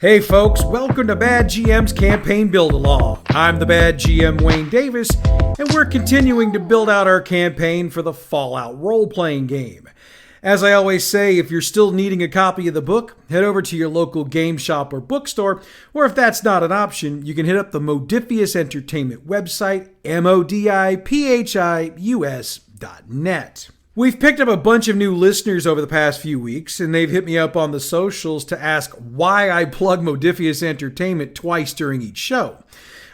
Hey folks, welcome to Bad GM's Campaign Build-Along. I'm the Bad GM Wayne Davis, and we're continuing to build out our campaign for the Fallout role-playing game. As I always say, if you're still needing a copy of the book, head over to your local game shop or bookstore, or if that's not an option, you can hit up the Modifius Entertainment website, modipius.net. We've picked up a bunch of new listeners over the past few weeks, and they've hit me up on the socials to ask why I plug Modifius Entertainment twice during each show.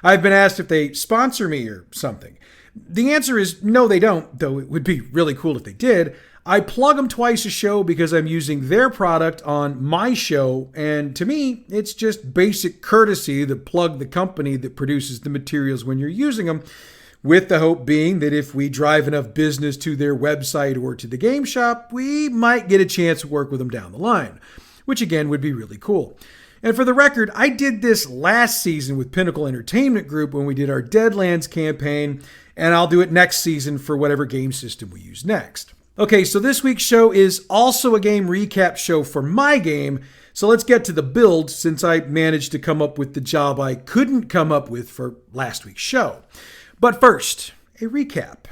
I've been asked if they sponsor me or something. The answer is no, they don't, though it would be really cool if they did. I plug them twice a show because I'm using their product on my show, and to me, it's just basic courtesy to plug the company that produces the materials when you're using them, with the hope being that if we drive enough business to their website or to the game shop, we might get a chance to work with them down the line, which again would be really cool. And for the record, I did this last season with Pinnacle Entertainment Group when we did our Deadlands campaign, and I'll do it next season for whatever game system we use next. Okay, so this week's show is also a game recap show for my game, so let's get to the build since I managed to come up with the job I couldn't come up with for last week's show. But first, a recap.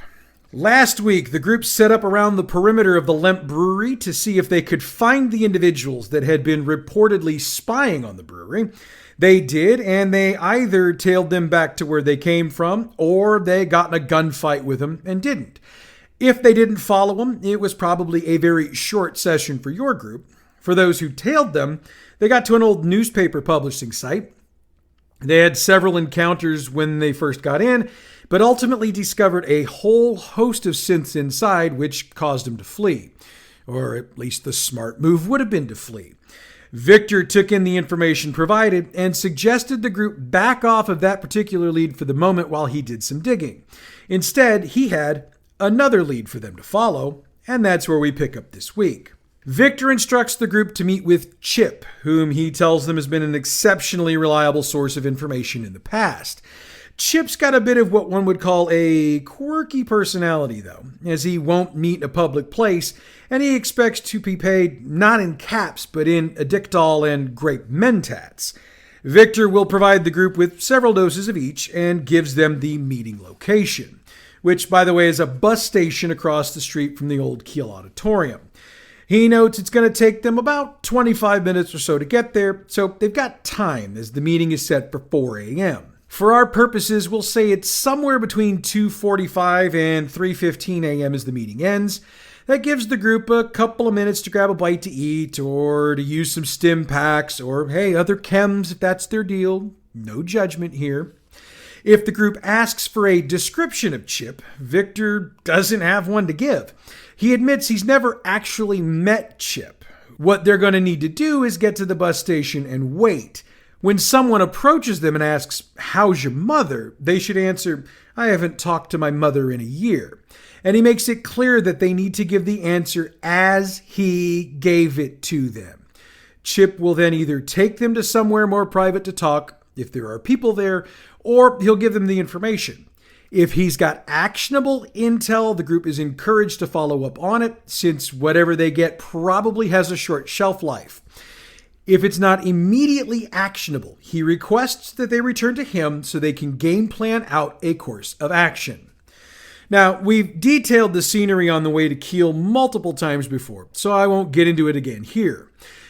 Last week, the group set up around the perimeter of the Lemp Brewery to see if they could find the individuals that had been reportedly spying on the brewery. They did, and they either tailed them back to where they came from, or they got in a gunfight with them and didn't. If they didn't follow them, it was probably a very short session for your group. For those who tailed them, they got to an old newspaper publishing site. They had several encounters when they first got in, but ultimately discovered a whole host of synths inside, which caused them to flee. Or at least the smart move would have been to flee. Victor took in the information provided and suggested the group back off of that particular lead for the moment while he did some digging. Instead, he had another lead for them to follow, and that's where we pick up this week. Victor instructs the group to meet with Chip, whom he tells them has been an exceptionally reliable source of information in the past. Chip's got a bit of what one would call a quirky personality, though, as he won't meet in a public place, and he expects to be paid not in caps, but in Addictol and grape mentats. Victor will provide the group with several doses of each and gives them the meeting location, which, by the way, is a bus station across the street from the old Kiel Auditorium. He notes it's going to take them about 25 minutes or so to get there, so they've got time as the meeting is set for 4 a.m. For our purposes, we'll say it's somewhere between 2:45 and 3:15 a.m. as the meeting ends. That gives the group a couple of minutes to grab a bite to eat or to use some stim packs or, hey, other chems if that's their deal. No judgment here. If the group asks for a description of Chip, Victor doesn't have one to give. He admits he's never actually met Chip. What they're going to need to do is get to the bus station and wait. When someone approaches them and asks, "How's your mother?" they should answer, "I haven't talked to my mother in a year." And he makes it clear that they need to give the answer as he gave it to them. Chip will then either take them to somewhere more private to talk, if there are people there, or he'll give them the information. If he's got actionable intel, the group is encouraged to follow up on it, since whatever they get probably has a short shelf life. If it's not immediately actionable, he requests that they return to him so they can game plan out a course of action. Now, we've detailed the scenery on the way to Kiel multiple times before, so I won't get into it again here.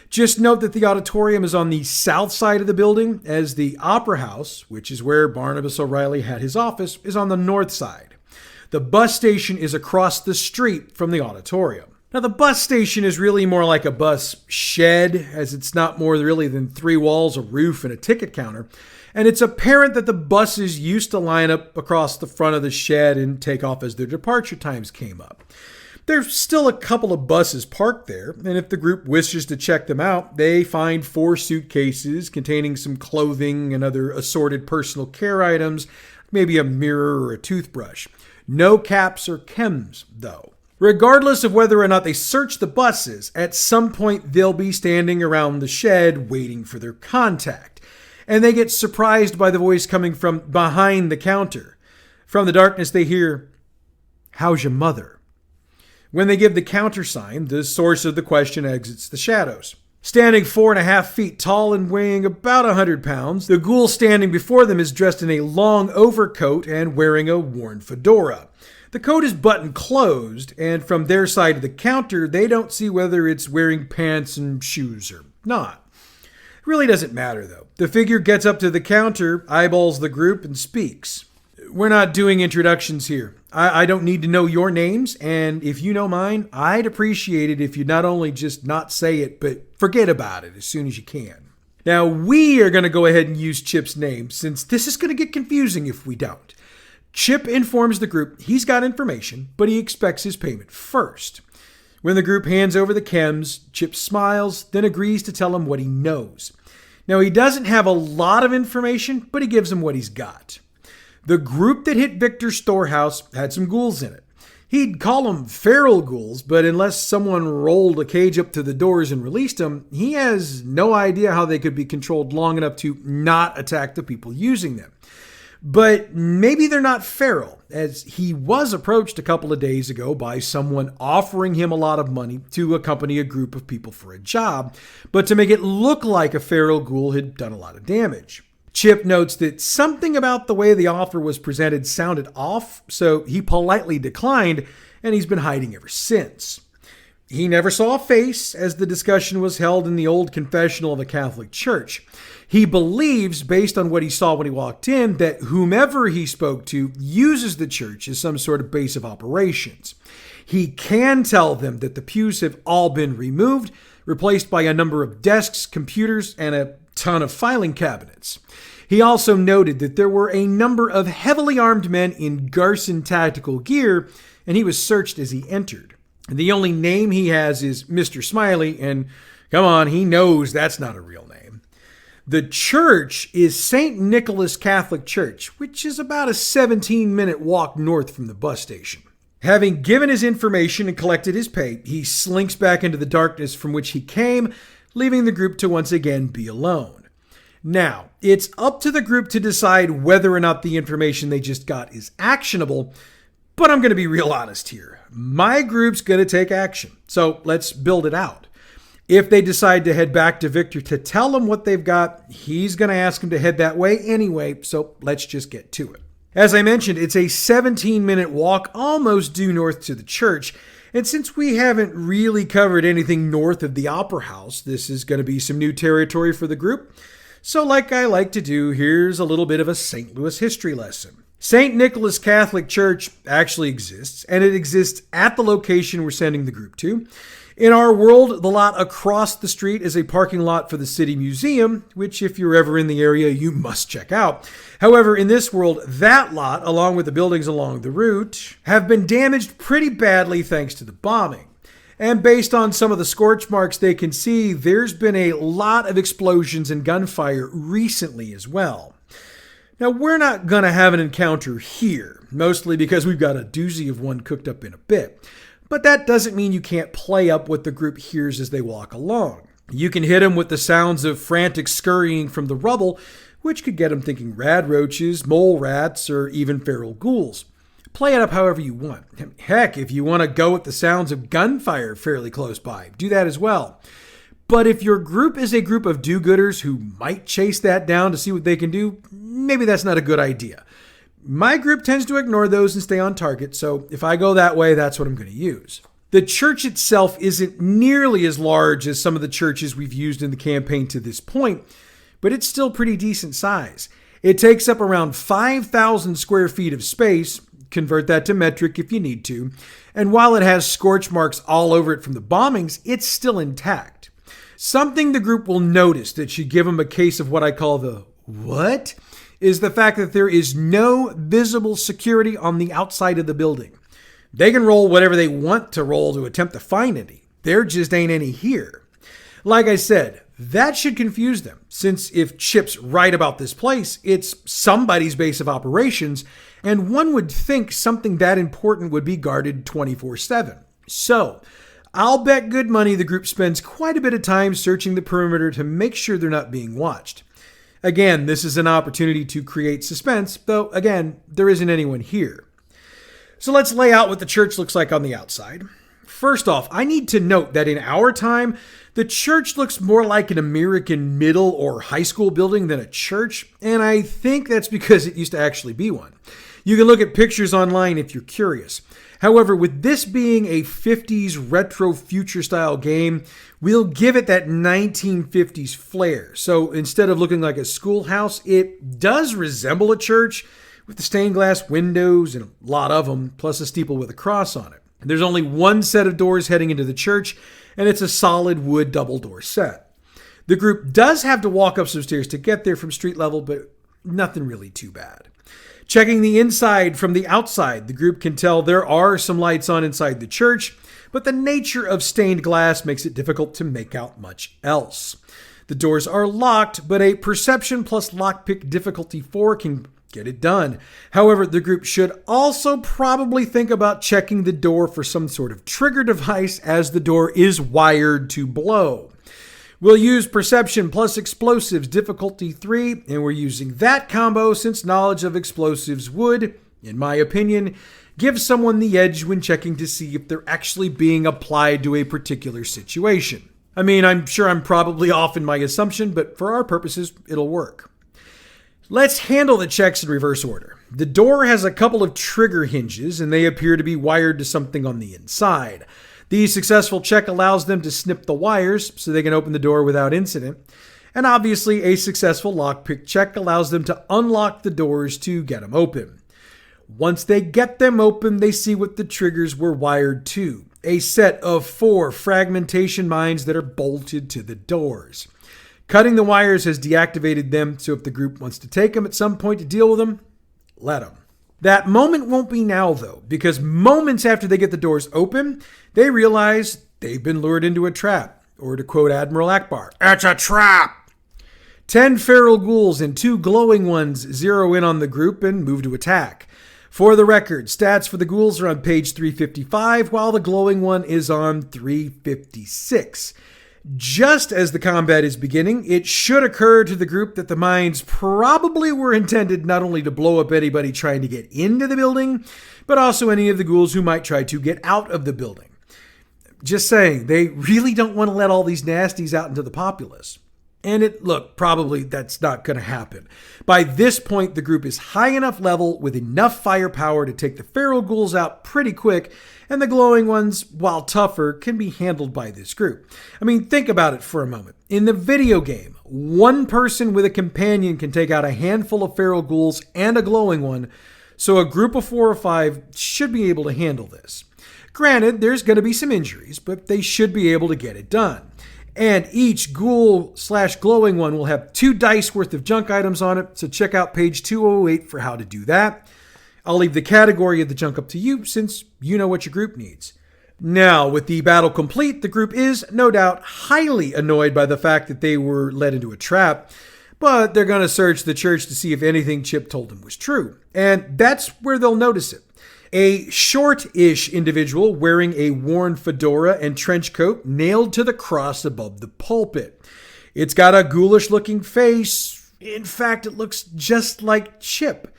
Just note that the auditorium is on the south side of the building, as the Opera House, which is where Barnabas O'Reilly had his office, is on the north side. The bus station is across the street from the auditorium. Now, the bus station is really more like a bus shed, as it's not more really than 3 walls, a roof, and a ticket counter. And it's apparent that the buses used to line up across the front of the shed and take off as their departure times came up. There's still a couple of buses parked there, and if the group wishes to check them out, they find 4 suitcases containing some clothing and other assorted personal care items, maybe a mirror or a toothbrush. No caps or chems, though. Regardless of whether or not they search the buses, at some point they'll be standing around the shed waiting for their contact. And they get surprised by the voice coming from behind the counter. From the darkness they hear, "How's your mother?" When they give the countersign, the source of the question exits the shadows. Standing 4.5 feet tall and weighing about 100 pounds, the ghoul standing before them is dressed in a long overcoat and wearing a worn fedora. The coat is buttoned closed, and from their side of the counter, they don't see whether it's wearing pants and shoes or not. It really doesn't matter, though. The figure gets up to the counter, eyeballs the group, and speaks. We're not doing introductions here. I don't need to know your names, and if you know mine, I'd appreciate it if you not only just not say it, but forget about it as soon as you can. Now, we are going to go ahead and use Chip's name, since this is going to get confusing if we don't. Chip informs the group he's got information, but he expects his payment first. When the group hands over the chems, Chip smiles, then agrees to tell them what he knows. Now, he doesn't have a lot of information, but he gives them what he's got. The group that hit Victor's storehouse had some ghouls in it. He'd call them feral ghouls, but unless someone rolled a cage up to the doors and released them, he has no idea how they could be controlled long enough to not attack the people using them. But maybe they're not feral, as he was approached a couple of days ago by someone offering him a lot of money to accompany a group of people for a job, but to make it look like a feral ghoul had done a lot of damage. Chip notes that something about the way the offer was presented sounded off, so he politely declined, and he's been hiding ever since. He never saw a face, as the discussion was held in the old confessional of a Catholic church. He believes, based on what he saw when he walked in, that whomever he spoke to uses the church as some sort of base of operations. He can tell them that the pews have all been removed, replaced by a number of desks, computers, and a ton of filing cabinets. He also noted that there were a number of heavily armed men in Garson tactical gear, and he was searched as he entered. The only name he has is Mr. Smiley, and come on, he knows that's not a real name. The church is St. Nicholas Catholic Church, which is about a 17-minute walk north from the bus station. Having given his information and collected his pay, he slinks back into the darkness from which he came, leaving the group to once again be alone. Now, it's up to the group to decide whether or not the information they just got is actionable, but I'm going to be real honest here. My group's going to take action, so let's build it out. If they decide to head back to Victor to tell him what they've got, he's going to ask him to head that way anyway, so let's just get to it. As I mentioned, it's a 17-minute walk almost due north to the church, and since we haven't really covered anything north of the Opera House, this is going to be some new territory for the group. So like I like to do, here's a little bit of a St. Louis history lesson. St. Nicholas Catholic Church actually exists, and it exists at the location we're sending the group to. In our world, the lot across the street is a parking lot for the City Museum, which if you're ever in the area, you must check out. However, in this world, that lot, along with the buildings along the route, have been damaged pretty badly thanks to the bombing. And based on some of the scorch marks they can see, there's been a lot of explosions and gunfire recently as well. Now, we're not going to have an encounter here, mostly because we've got a doozy of one cooked up in a bit. But that doesn't mean you can't play up what the group hears as they walk along. You can hit them with the sounds of frantic scurrying from the rubble, which could get them thinking rad roaches, mole rats, or even feral ghouls. Play it up however you want. Heck, if you want to go with the sounds of gunfire fairly close by, do that as well. But if your group is a group of do-gooders who might chase that down to see what they can do, maybe that's not a good idea. My group tends to ignore those and stay on target, so if I go that way, that's what I'm going to use. The church itself isn't nearly as large as some of the churches we've used in the campaign to this point, but it's still pretty decent size. It takes up around 5,000 square feet of space. Convert that to metric if you need to. And while it has scorch marks all over it from the bombings, it's still intact. Something the group will notice that should give them a case of what I call the what is the fact that there is no visible security on the outside of the building. They can roll whatever they want to roll to attempt to find any. There just ain't any here. Like I said, that should confuse them, since if Chip's right about this place, it's somebody's base of operations, and one would think something that important would be guarded 24/7. So, I'll bet good money the group spends quite a bit of time searching the perimeter to make sure they're not being watched. Again, this is an opportunity to create suspense, though again, there isn't anyone here. So let's lay out what the church looks like on the outside. First off, I need to note that in our time, the church looks more like an American middle or high school building than a church, and I think that's because it used to actually be one. You can look at pictures online if you're curious. However, with this being a 50s retro future style game, we'll give it that 1950s flair. So instead of looking like a schoolhouse, it does resemble a church with the stained glass windows and a lot of them, plus a steeple with a cross on it. There's only one set of doors heading into the church, and it's a solid wood double door set. The group does have to walk up some stairs to get there from street level, but nothing really too bad. Checking the inside from the outside, the group can tell there are some lights on inside the church, but the nature of stained glass makes it difficult to make out much else. The doors are locked, but a perception plus lockpick difficulty 4 can get it done. However, the group should also probably think about checking the door for some sort of trigger device, as the door is wired to blow. We'll use perception plus explosives difficulty 3, and we're using that combo since knowledge of explosives would, in my opinion, give someone the edge when checking to see if they're actually being applied to a particular situation. I mean, I'm sure I'm probably off in my assumption, but for our purposes, it'll work. Let's handle the checks in reverse order. The door has a couple of trigger hinges, and they appear to be wired to something on the inside. The successful check allows them to snip the wires so they can open the door without incident. And obviously, a successful lockpick check allows them to unlock the doors to get them open. Once they get them open, they see what the triggers were wired to: a set of 4 fragmentation mines that are bolted to the doors. Cutting the wires has deactivated them, so if the group wants to take them at some point to deal with them, let them. That moment won't be now, though, because moments after they get the doors open, they realize they've been lured into a trap. Or to quote Admiral Akbar, "It's a trap!" 10 feral ghouls and 2 glowing ones zero in on the group and move to attack. For the record, stats for the ghouls are on page 355, while the glowing one is on 356. Just as the combat is beginning, it should occur to the group that the mines probably were intended not only to blow up anybody trying to get into the building, but also any of the ghouls who might try to get out of the building. Just saying, they really don't want to let all these nasties out into the populace. And probably that's not going to happen. By this point, the group is high enough level with enough firepower to take the feral ghouls out pretty quick, and the glowing ones, while tougher, can be handled by this group. I mean, think about it for a moment. In the video game, one person with a companion can take out a handful of feral ghouls and a glowing one, so a group of 4 or 5 should be able to handle this. Granted, there's going to be some injuries, but they should be able to get it done. And each ghoul/glowing one will have 2 dice worth of junk items on it, so check out page 208 for how to do that. I'll leave the category of the junk up to you, since you know what your group needs. Now, with the battle complete, the group is, no doubt, highly annoyed by the fact that they were led into a trap, but they're going to search the church to see if anything Chip told them was true. And that's where they'll notice it. A short-ish individual wearing a worn fedora and trench coat nailed to the cross above the pulpit. It's got a ghoulish-looking face. In fact, it looks just like Chip.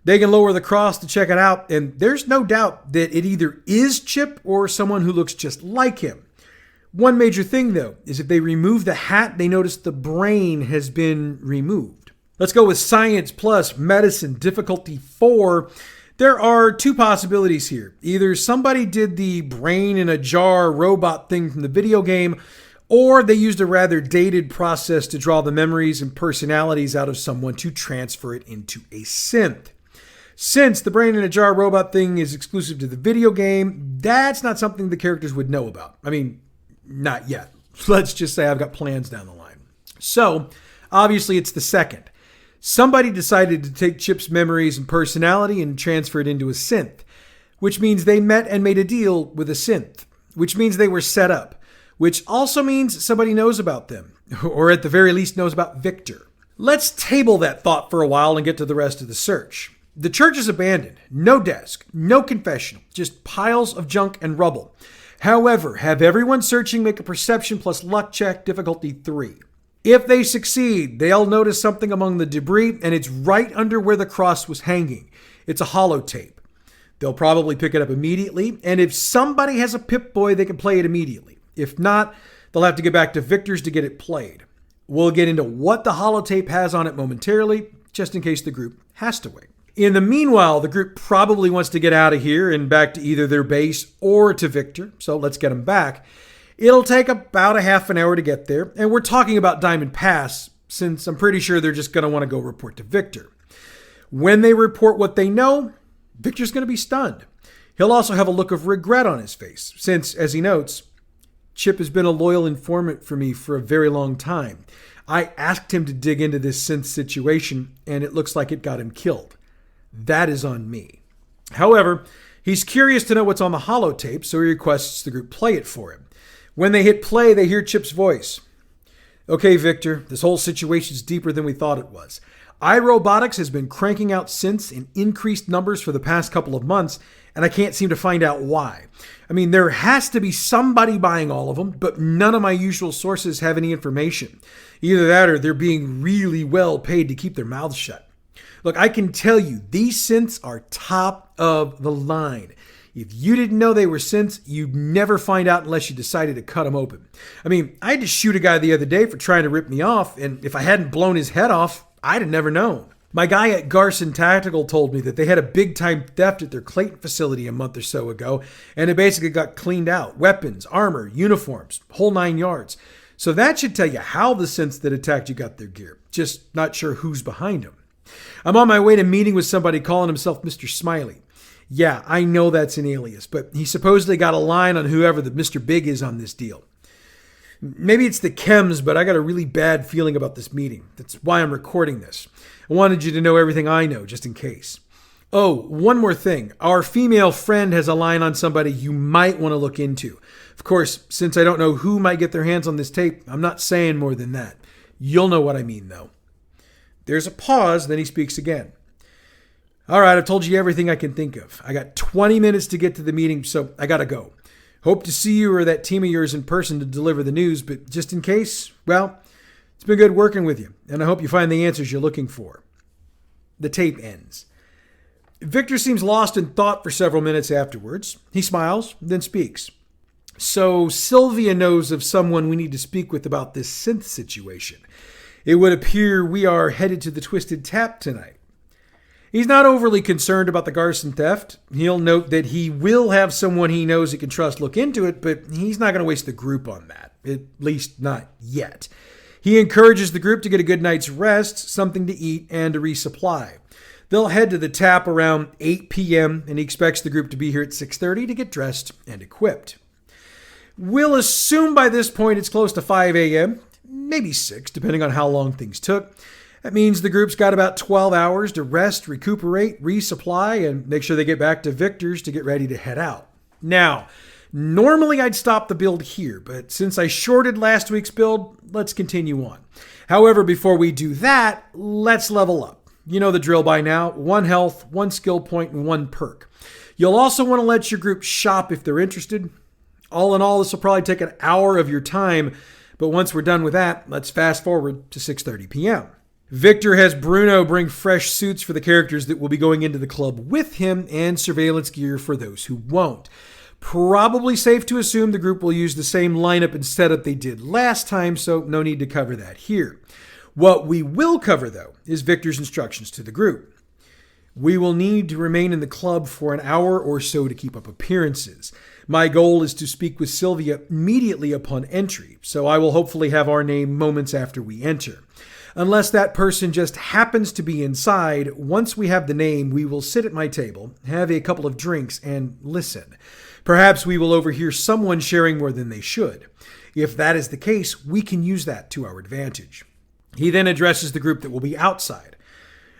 They can lower the cross to check it out, and there's no doubt that it either is Chip or someone who looks just like him. One major thing, though, is if they remove the hat, they notice the brain has been removed. Let's go with Science plus Medicine, difficulty 4. There are 2 possibilities here. Either somebody did the brain in a jar robot thing from the video game, or they used a rather dated process to draw the memories and personalities out of someone to transfer it into a synth. Since the brain in a jar robot thing is exclusive to the video game, that's not something the characters would know about. I mean, not yet. Let's just say I've got plans down the line. So, obviously it's the second. Somebody decided to take Chip's memories and personality and transfer it into a synth, which means they met and made a deal with a synth, which means they were set up, which also means somebody knows about them, or at the very least knows about Victor. Let's table that thought for a while and get to the rest of the search. The church is abandoned. No desk, no confessional, just piles of junk and rubble. However, have everyone searching make a perception plus luck check, difficulty 3. If they succeed, they'll notice something among the debris, and it's right under where the cross was hanging. It's a holotape. They'll probably pick it up immediately, and if somebody has a Pip-Boy, they can play it immediately. If not, they'll have to get back to Victor's to get it played. We'll get into what the holotape has on it momentarily, just in case the group has to wait. In the meanwhile, the group probably wants to get out of here and back to either their base or to Victor, so let's get them back. It'll take about a half an hour to get there, and we're talking about Diamond Pass, since I'm pretty sure they're just going to want to go report to Victor. When they report what they know, Victor's going to be stunned. He'll also have a look of regret on his face, since, as he notes, Chip has been a loyal informant for me for a very long time. I asked him to dig into this synth situation, and it looks like it got him killed. That is on me. However, he's curious to know what's on the holotape, so he requests the group play it for him. When they hit play, they hear Chip's voice. Okay, Victor, this whole situation's deeper than we thought it was. iRobotics has been cranking out synths in increased numbers for the past couple of months, and I can't seem to find out why. I mean, there has to be somebody buying all of them, but none of my usual sources have any information. Either that or they're being really well paid to keep their mouths shut. Look, I can tell you, these synths are top of the line. If you didn't know they were synths, you'd never find out unless you decided to cut them open. I mean, I had to shoot a guy the other day for trying to rip me off, and if I hadn't blown his head off, I'd have never known. My guy at Garson Tactical told me that they had a big-time theft at their Clayton facility a month or so ago, and it basically got cleaned out. Weapons, armor, uniforms, whole 9 yards. So that should tell you how the synths that attacked you got their gear. Just not sure who's behind them. I'm on my way to meeting with somebody calling himself Mr. Smiley. Yeah, I know that's an alias, but he supposedly got a line on whoever the Mr. Big is on this deal. Maybe it's the chems, but I got a really bad feeling about this meeting. That's why I'm recording this. I wanted you to know everything I know, just in case. Oh, one more thing. Our female friend has a line on somebody you might want to look into. Of course, since I don't know who might get their hands on this tape, I'm not saying more than that. You'll know what I mean, though. There's a pause, then he speaks again. All right, I've told you everything I can think of. I got 20 minutes to get to the meeting, so I gotta go. Hope to see you or that team of yours in person to deliver the news, but just in case, well, it's been good working with you, and I hope you find the answers you're looking for. The tape ends. Victor seems lost in thought for several minutes afterwards. He smiles, then speaks. So Sylvia knows of someone we need to speak with about this synth situation. It would appear we are headed to the Twisted Tap tonight. He's not overly concerned about the Garson theft. He'll note that he will have someone he knows he can trust look into it, but he's not going to waste the group on that, at least not yet. He encourages the group to get a good night's rest, something to eat, and to resupply. They'll head to the tap around 8 p.m., and he expects the group to be here at 6:30 to get dressed and equipped. We'll assume by this point it's close to 5 a.m., maybe 6, depending on how long things took. That means the group's got about 12 hours to rest, recuperate, resupply, and make sure they get back to Victor's to get ready to head out. Now, normally I'd stop the build here, but since I shorted last week's build, let's continue on. However, before we do that, let's level up. You know the drill by now. 1 health, 1 skill point, and 1 perk. You'll also want to let your group shop if they're interested. All in all, this will probably take an hour of your time, but once we're done with that, let's fast forward to 6:30 p.m. Victor has Bruno bring fresh suits for the characters that will be going into the club with him and surveillance gear for those who won't. Probably safe to assume the group will use the same lineup and setup they did last time, so no need to cover that here. What we will cover, though, is Victor's instructions to the group. We will need to remain in the club for an hour or so to keep up appearances. My goal is to speak with Sylvia immediately upon entry, so I will hopefully have our name moments after we enter. Unless that person just happens to be inside, once we have the name, we will sit at my table, have a couple of drinks, and listen. Perhaps we will overhear someone sharing more than they should. If that is the case, we can use that to our advantage. He then addresses the group that will be outside.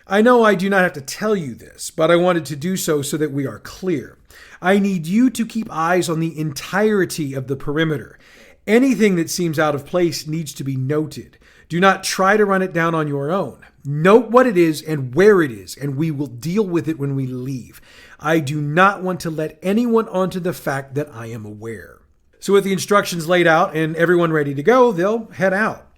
I know I do not have to tell you this, but I wanted to do so that we are clear. I need you to keep eyes on the entirety of the perimeter. Anything that seems out of place needs to be noted. Do not try to run it down on your own. Note what it is and where it is, and we will deal with it when we leave. I do not want to let anyone onto the fact that I am aware. So with the instructions laid out and everyone ready to go, they'll head out.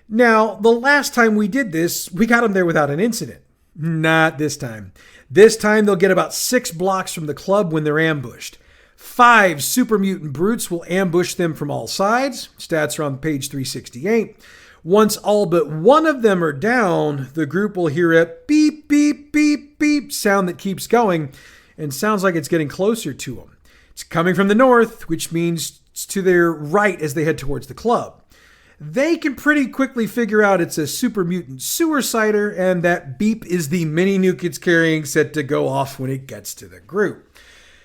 Now, the last time we did this, we got them there without an incident. Not this time. This time they'll get about 6 blocks from the club when they're ambushed. 5 super mutant brutes will ambush them from all sides. Stats are on page 368. Once all but one of them are down, the group will hear a beep, beep, beep, beep sound that keeps going and sounds like it's getting closer to them. It's coming from the north, which means it's to their right as they head towards the club. They can pretty quickly figure out it's a super mutant suicider, and that beep is the mini nuke it's carrying set to go off when it gets to the group.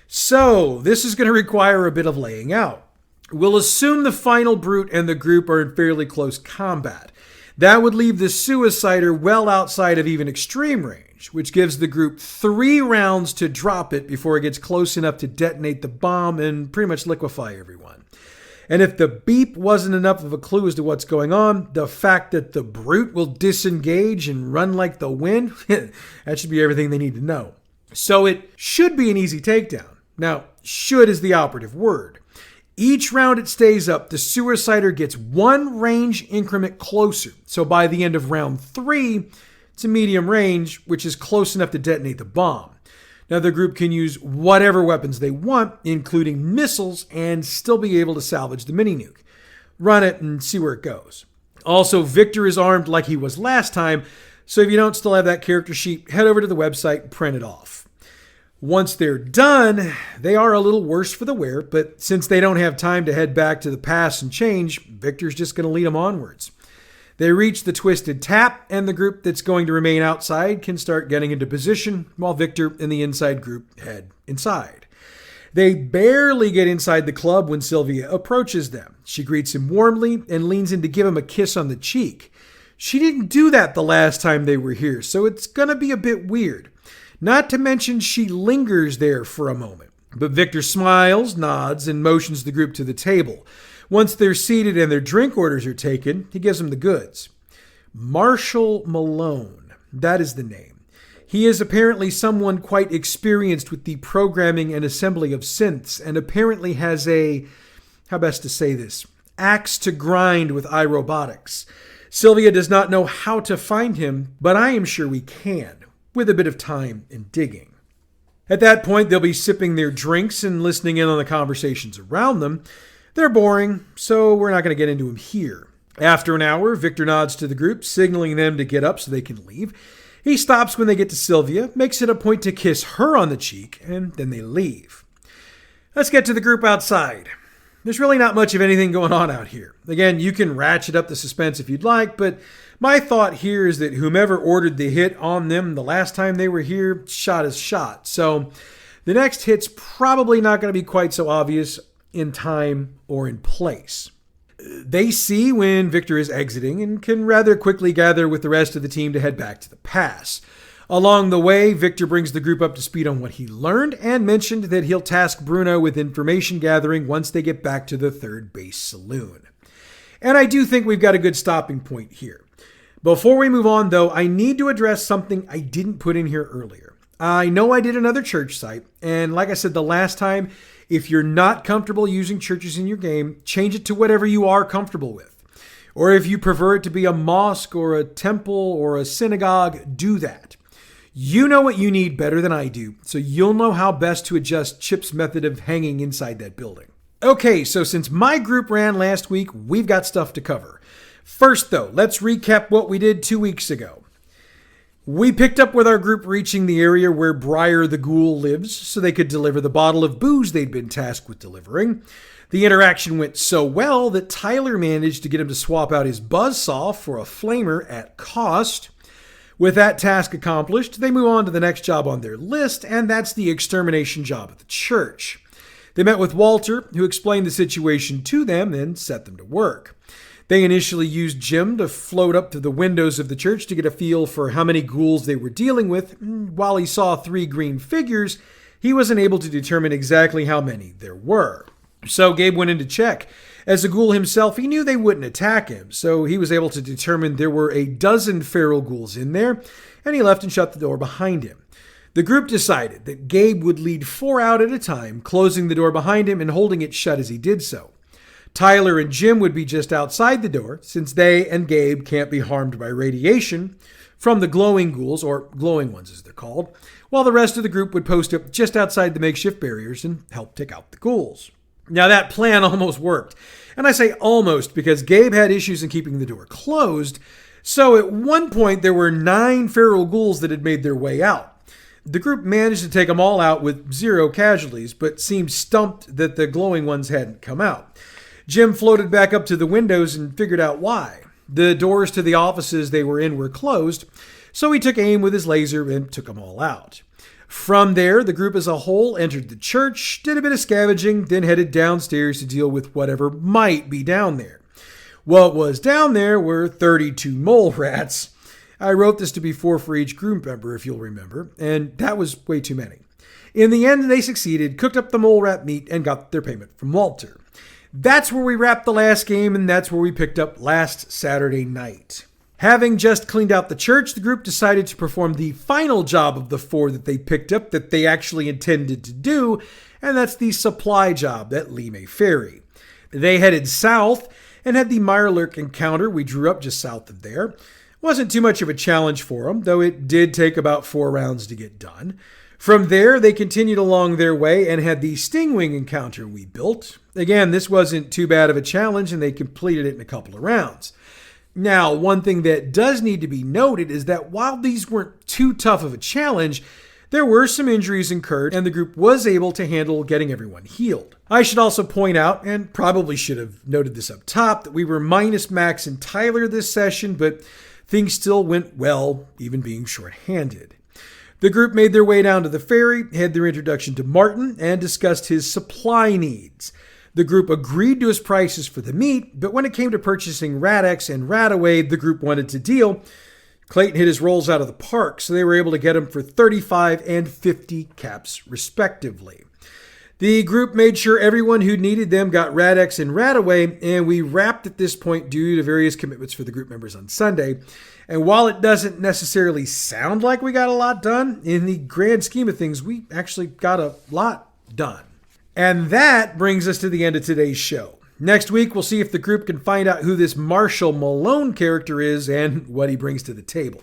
So, this is going to require a bit of laying out. We'll assume the final brute and the group are in fairly close combat. That would leave the suicider well outside of even extreme range, which gives the group 3 rounds to drop it before it gets close enough to detonate the bomb and pretty much liquefy everyone. And if the beep wasn't enough of a clue as to what's going on, the fact that the brute will disengage and run like the wind, that should be everything they need to know. So it should be an easy takedown. Now, should is the operative word. Each round it stays up, the suicider gets 1 range increment closer. So by the end of round 3, it's a medium range, which is close enough to detonate the bomb. Now the group can use whatever weapons they want, including missiles, and still be able to salvage the mini nuke. Run it and see where it goes. Also, Victor is armed like he was last time, so if you don't still have that character sheet, head over to the website and print it off. Once they're done, they are a little worse for the wear, but since they don't have time to head back to the pass and change, Victor's just going to lead them onwards. They reach the twisted tap, and the group that's going to remain outside can start getting into position, while Victor and the inside group head inside. They barely get inside the club when Sylvia approaches them. She greets him warmly and leans in to give him a kiss on the cheek. She didn't do that the last time they were here, so it's going to be a bit weird. Not to mention she lingers there for a moment. But Victor smiles, nods, and motions the group to the table. Once they're seated and their drink orders are taken, he gives them the goods. Marshall Malone, that is the name. He is apparently someone quite experienced with the programming and assembly of synths, and apparently has a, how best to say this, axe to grind with iRobotics. Sylvia does not know how to find him, but I am sure we can, with a bit of time and digging. At that point, they'll be sipping their drinks and listening in on the conversations around them. They're boring, so we're not going to get into them here. After an hour, Victor nods to the group, signaling them to get up so they can leave. He stops when they get to Sylvia, makes it a point to kiss her on the cheek, and then they leave. Let's get to the group outside. There's really not much of anything going on out here. Again, you can ratchet up the suspense if you'd like, but my thought here is that whomever ordered the hit on them the last time they were here, shot is shot. So the next hit's probably not going to be quite so obvious in time or in place. They see when Victor is exiting and can rather quickly gather with the rest of the team to head back to the pass. Along the way, Victor brings the group up to speed on what he learned and mentioned that he'll task Bruno with information gathering once they get back to the third base saloon. And I do think we've got a good stopping point here. Before we move on, though, I need to address something I didn't put in here earlier. I know I did another church site, and like I said the last time, if you're not comfortable using churches in your game, change it to whatever you are comfortable with. Or if you prefer it to be a mosque or a temple or a synagogue, do that. You know what you need better than I do, so you'll know how best to adjust Chip's method of hanging inside that building. Okay, so since my group ran last week, we've got stuff to cover. First, though, let's recap what we did 2 weeks ago. We picked up with our group reaching the area where Briar the Ghoul lives so they could deliver the bottle of booze they'd been tasked with delivering. The interaction went so well that Tyler managed to get him to swap out his buzzsaw for a flamer at cost. With that task accomplished, they move on to the next job on their list, and that's the extermination job at the church. They met with Walter, who explained the situation to them and set them to work. They initially used Jim to float up to the windows of the church to get a feel for how many ghouls they were dealing with. While he saw 3 green figures, he wasn't able to determine exactly how many there were. So Gabe went in to check. As a ghoul himself, he knew they wouldn't attack him, so he was able to determine there were a dozen feral ghouls in there, and he left and shut the door behind him. The group decided that Gabe would lead 4 out at a time, closing the door behind him and holding it shut as he did so. Tyler and Jim would be just outside the door, since they and Gabe can't be harmed by radiation. from the glowing ghouls, or glowing ones as they're called, while the rest of the group would post up just outside the makeshift barriers and help take out the ghouls. Now that plan almost worked. And I say almost because Gabe had issues in keeping the door closed, so at one point there were 9 feral ghouls that had made their way out. The group managed to take them all out with 0 casualties, but seemed stumped that the glowing ones hadn't come out. Jim floated back up to the windows and figured out why. The doors to the offices they were in were closed, so he took aim with his laser and took them all out. From there, the group as a whole entered the church, did a bit of scavenging, then headed downstairs to deal with whatever might be down there. What was down there were 32 mole rats. I wrote this to be 4 for each group member, if you'll remember, and that was way too many. In the end, they succeeded, cooked up the mole rat meat, and got their payment from Walter. That's where we wrapped the last game, and that's where we picked up last Saturday night. Having just cleaned out the church, the group decided to perform the final job of the 4 that they picked up that they actually intended to do, and that's the supply job at Lime Ferry. They headed south and had the Mirelurk encounter we drew up just south of there. Wasn't too much of a challenge for them, though it did take about 4 rounds to get done. From there, they continued along their way and had the Stingwing encounter we built. Again, this wasn't too bad of a challenge, and they completed it in a couple of rounds. Now, one thing that does need to be noted is that while these weren't too tough of a challenge, there were some injuries incurred, and the group was able to handle getting everyone healed. I should also point out, and probably should have noted this up top, that we were minus Max and Tyler this session, but things still went well, even being short-handed. The group made their way down to the ferry, had their introduction to Martin, and discussed his supply needs. The group agreed to his prices for the meat, but when it came to purchasing Rad-X and Radaway, the group wanted to deal. Clayton hit his rolls out of the park, so they were able to get him for 35 and 50 caps, respectively. The group made sure everyone who needed them got Rad-X and Radaway, and we wrapped at this point due to various commitments for the group members on Sunday. And while it doesn't necessarily sound like we got a lot done, in the grand scheme of things, we actually got a lot done. And that brings us to the end of today's show. Next week, we'll see if the group can find out who this Marshall Malone character is and what he brings to the table.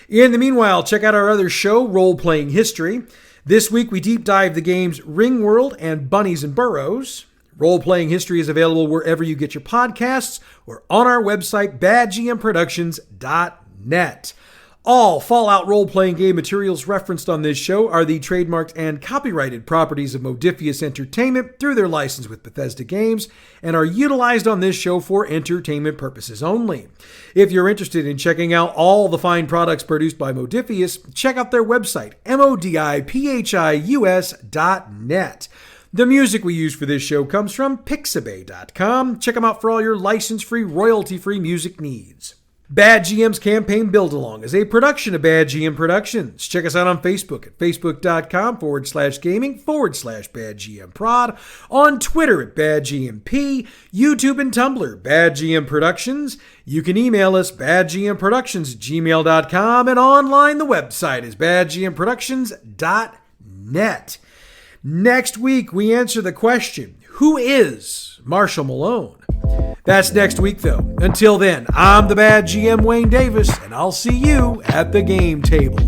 In the meanwhile, check out our other show, Role Playing History. This week, we deep dive the games Ring World and Bunnies and Burrows. Role Playing History is available wherever you get your podcasts or on our website, badgmproductions.net. All Fallout role-playing game materials referenced on this show are the trademarked and copyrighted properties of Modiphius Entertainment through their license with Bethesda Games and are utilized on this show for entertainment purposes only. If you're interested in checking out all the fine products produced by Modiphius, check out their website, modiphius.net. The music we use for this show comes from Pixabay.com. Check them out for all your license-free, royalty-free music needs. Bad GM's Campaign Build-Along is a production of Bad GM Productions. Check us out on Facebook at facebook.com/gaming/BadGMProd, on Twitter at BadGMP, YouTube and Tumblr, Bad GM Productions. You can email us badgmproductions@gmail.com, and online the website is badgmproductions.net. Next week, we answer the question, who is Marshall Malone? That's next week, though. Until then, I'm the Bad GM Wayne Davis, and I'll see you at the game table.